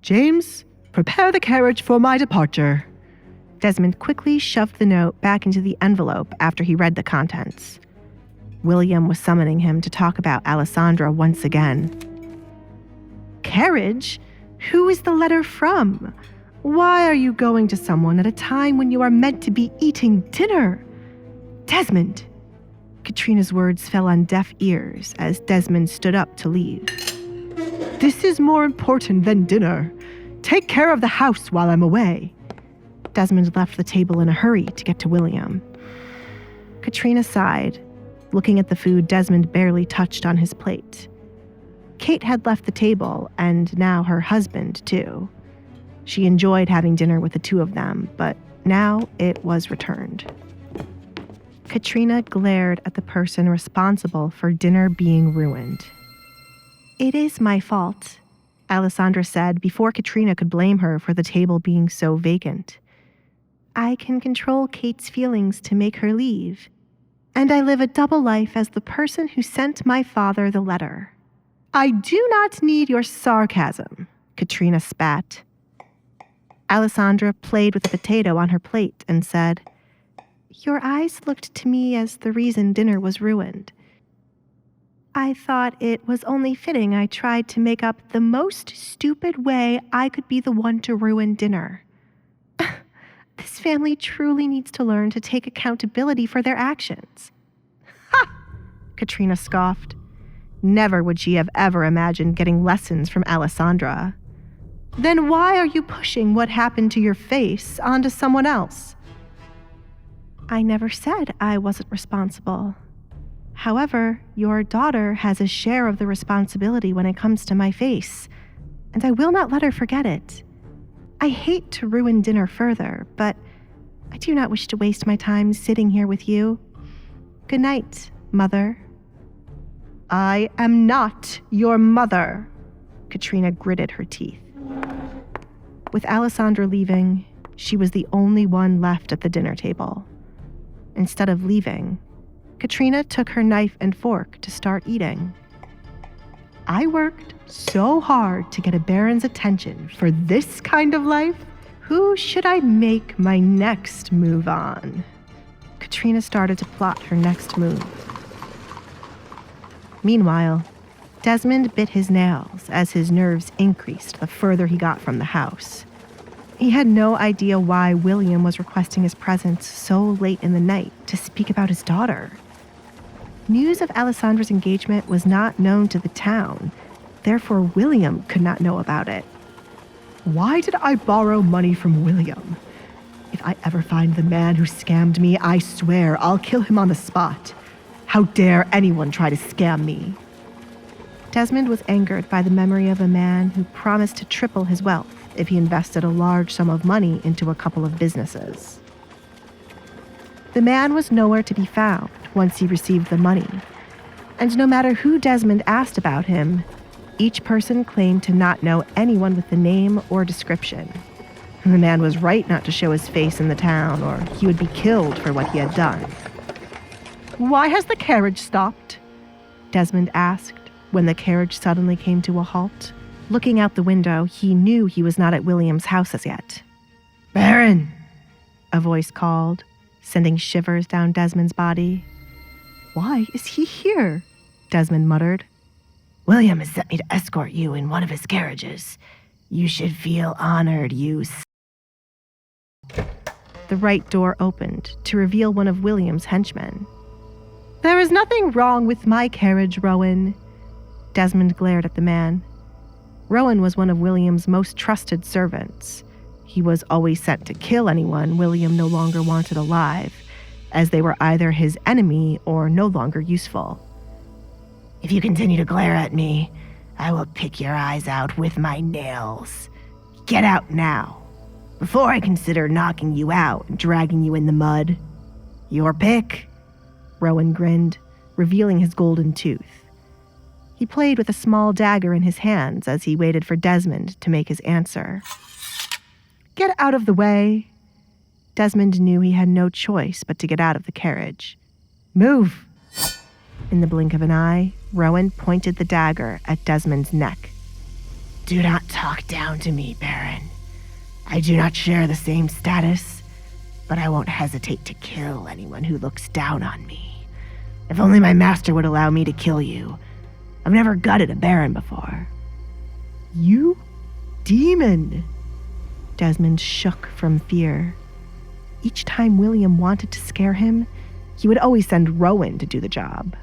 James, prepare the carriage for my departure. Desmond quickly shoved the note back into the envelope after he read the contents. William was summoning him to talk about Alessandra once again. Carriage? Who is the letter from? Why are you going to someone at a time when you are meant to be eating dinner? Desmond! Katrina's words fell on deaf ears as Desmond stood up to leave. This is more important than dinner. Take care of the house while I'm away. Desmond left the table in a hurry to get to William. Katrina sighed, looking at the food Desmond barely touched on his plate. Kate had left the table, and now her husband, too. She enjoyed having dinner with the two of them, but now it was returned. Katrina glared at the person responsible for dinner being ruined. It is my fault, Alessandra said before Katrina could blame her for the table being so vacant. I can control Kate's feelings to make her leave, and I live a double life as the person who sent my father the letter. I do not need your sarcasm, Katrina spat. Alessandra played with the potato on her plate and said, Your eyes looked to me as the reason dinner was ruined. I thought it was only fitting I tried to make up the most stupid way I could be the one to ruin dinner. This family truly needs to learn to take accountability for their actions. Ha! Katrina scoffed. Never would she have ever imagined getting lessons from Alessandra. Then why are you pushing what happened to your face onto someone else? I never said I wasn't responsible. However, your daughter has a share of the responsibility when it comes to my face, and I will not let her forget it. I hate to ruin dinner further, but I do not wish to waste my time sitting here with you. Good night, Mother. I am not your mother, Katrina gritted her teeth. With Alessandra leaving, she was the only one left at the dinner table. Instead of leaving, Katrina took her knife and fork to start eating. I worked so hard to get a baron's attention for this kind of life. Who should I make my next move on? Katrina started to plot her next move. Meanwhile, Desmond bit his nails as his nerves increased the further he got from the house. He had no idea why William was requesting his presence so late in the night to speak about his daughter. News of Alessandra's engagement was not known to the town, therefore William could not know about it. Why did I borrow money from William? If I ever find the man who scammed me, I swear I'll kill him on the spot. How dare anyone try to scam me? Desmond was angered by the memory of a man who promised to triple his wealth if he invested a large sum of money into a couple of businesses. The man was nowhere to be found once he received the money, and no matter who Desmond asked about him, each person claimed to not know anyone with the name or description. The man was right not to show his face in the town, or he would be killed for what he had done. Why has the carriage stopped? Desmond asked when the carriage suddenly came to a halt. Looking out the window, he knew he was not at William's house as yet. Baron! A voice called, sending shivers down Desmond's body. Why is he here? Desmond muttered. William has sent me to escort you in one of his carriages. You should feel honored, The right door opened to reveal one of William's henchmen. There is nothing wrong with my carriage, Rowan. Desmond glared at the man. Rowan was one of William's most trusted servants. He was always sent to kill anyone William no longer wanted alive, as they were either his enemy or no longer useful. If you continue to glare at me, I will pick your eyes out with my nails. Get out now, before I consider knocking you out and dragging you in the mud. Your pick? Rowan grinned, revealing his golden tooth. He played with a small dagger in his hands as he waited for Desmond to make his answer. Get out of the way. Desmond knew he had no choice but to get out of the carriage. Move! In the blink of an eye, Rowan pointed the dagger at Desmond's neck. Do not talk down to me, Baron. I do not share the same status, but I won't hesitate to kill anyone who looks down on me. If only my master would allow me to kill you. I've never gutted a Baron before." "You? Demon!" Desmond shook from fear. Each time William wanted to scare him, he would always send Rowan to do the job.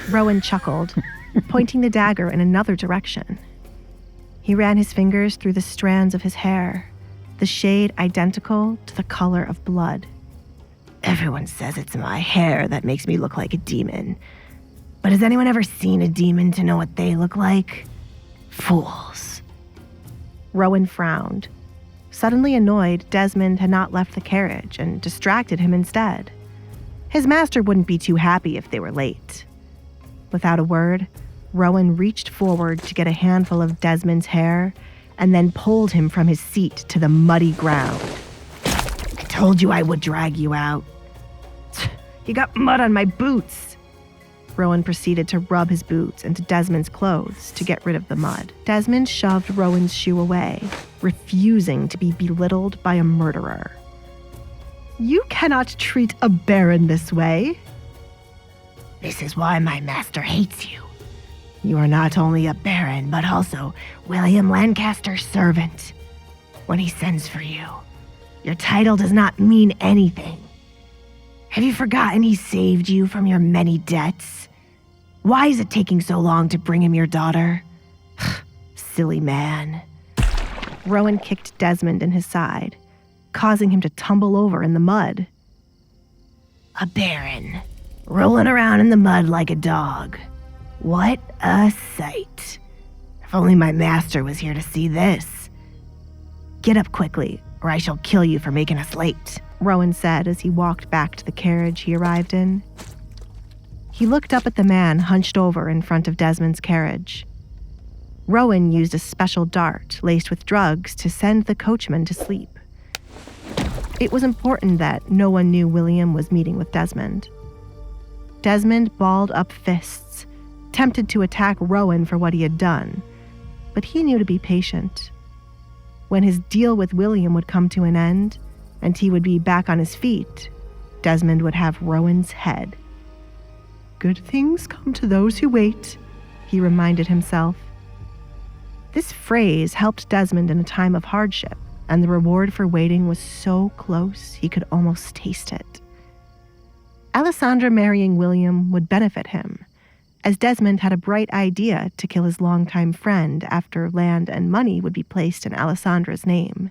Rowan chuckled, pointing the dagger in another direction. He ran his fingers through the strands of his hair, the shade identical to the color of blood. "Everyone says it's my hair that makes me look like a demon. But has anyone ever seen a demon to know what they look like? Fools." Rowan frowned. Suddenly annoyed, Desmond had not left the carriage and distracted him instead. His master wouldn't be too happy if they were late. Without a word, Rowan reached forward to get a handful of Desmond's hair and then pulled him from his seat to the muddy ground. "I told you I would drag you out." "You got mud on my boots." Rowan proceeded to rub his boots into Desmond's clothes to get rid of the mud. Desmond shoved Rowan's shoe away, refusing to be belittled by a murderer. "You cannot treat a Baron this way." "This is why my master hates you. You are not only a Baron, but also William Lancaster's servant. When he sends for you, your title does not mean anything. Have you forgotten he saved you from your many debts? Why is it taking so long to bring him your daughter? Silly man." Rowan kicked Desmond in his side, causing him to tumble over in the mud. "A Baron, rolling around in the mud like a dog. What a sight. If only my master was here to see this." "Get up quickly, or I shall kill you for making us late," Rowan said as he walked back to the carriage he arrived in. He looked up at the man hunched over in front of Desmond's carriage. Rowan used a special dart laced with drugs to send the coachman to sleep. It was important that no one knew William was meeting with Desmond. Desmond balled up fists, tempted to attack Rowan for what he had done, but he knew to be patient. When his deal with William would come to an end, and he would be back on his feet, Desmond would have Rowan's head. "Good things come to those who wait," he reminded himself. This phrase helped Desmond in a time of hardship, and the reward for waiting was so close he could almost taste it. Alessandra marrying William would benefit him, as Desmond had a bright idea to kill his longtime friend after land and money would be placed in Alessandra's name.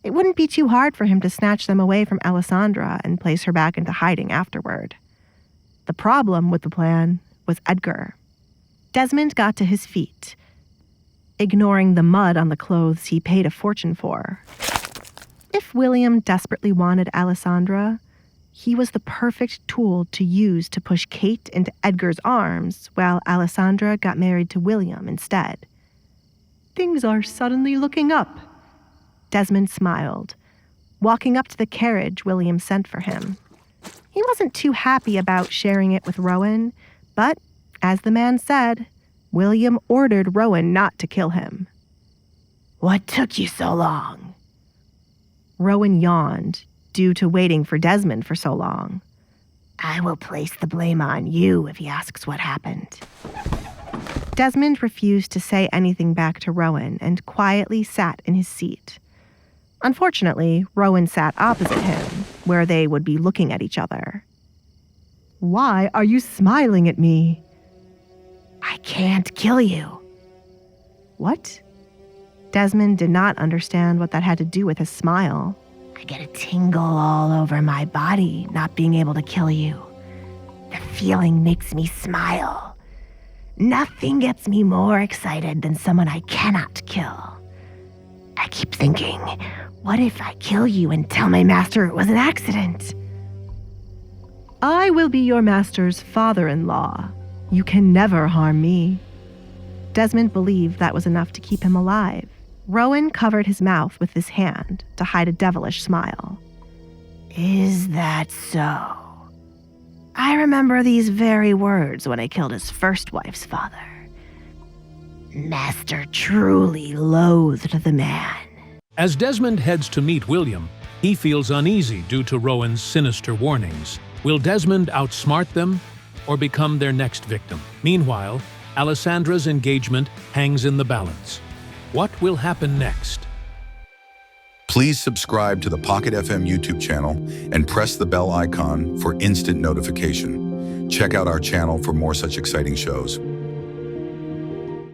It wouldn't be too hard for him to snatch them away from Alessandra and place her back into hiding afterward. The problem with the plan was Edgar. Desmond got to his feet, ignoring the mud on the clothes he paid a fortune for. If William desperately wanted Alessandra, he was the perfect tool to use to push Kate into Edgar's arms while Alessandra got married to William instead. "Things are suddenly looking up." Desmond smiled, walking up to the carriage William sent for him. He wasn't too happy about sharing it with Rowan, but, as the man said, William ordered Rowan not to kill him. "What took you so long?" Rowan yawned, due to waiting for Desmond for so long. "I will place the blame on you if he asks what happened." Desmond refused to say anything back to Rowan and quietly sat in his seat. Unfortunately, Rowan sat opposite him, where they would be looking at each other. "Why are you smiling at me?" "I can't kill you." "What?" Desmond did not understand what that had to do with his smile. "I get a tingle all over my body not being able to kill you. The feeling makes me smile. Nothing gets me more excited than someone I cannot kill. I keep thinking, what if I kill you and tell my master it was an accident?" "I will be your master's father-in-law. You can never harm me." Desmond believed that was enough to keep him alive. Rowan covered his mouth with his hand to hide a devilish smile. "Is that so? I remember these very words when I killed his first wife's father. Master truly loathed the man. As Desmond heads to meet William, he feels uneasy due to Rowan's sinister warnings. Will Desmond outsmart them or become their next victim? Meanwhile, Alessandra's engagement hangs in the balance. What will happen next? Please subscribe to the Pocket FM YouTube channel and press the bell icon for instant notification. Check out our channel for more such exciting shows.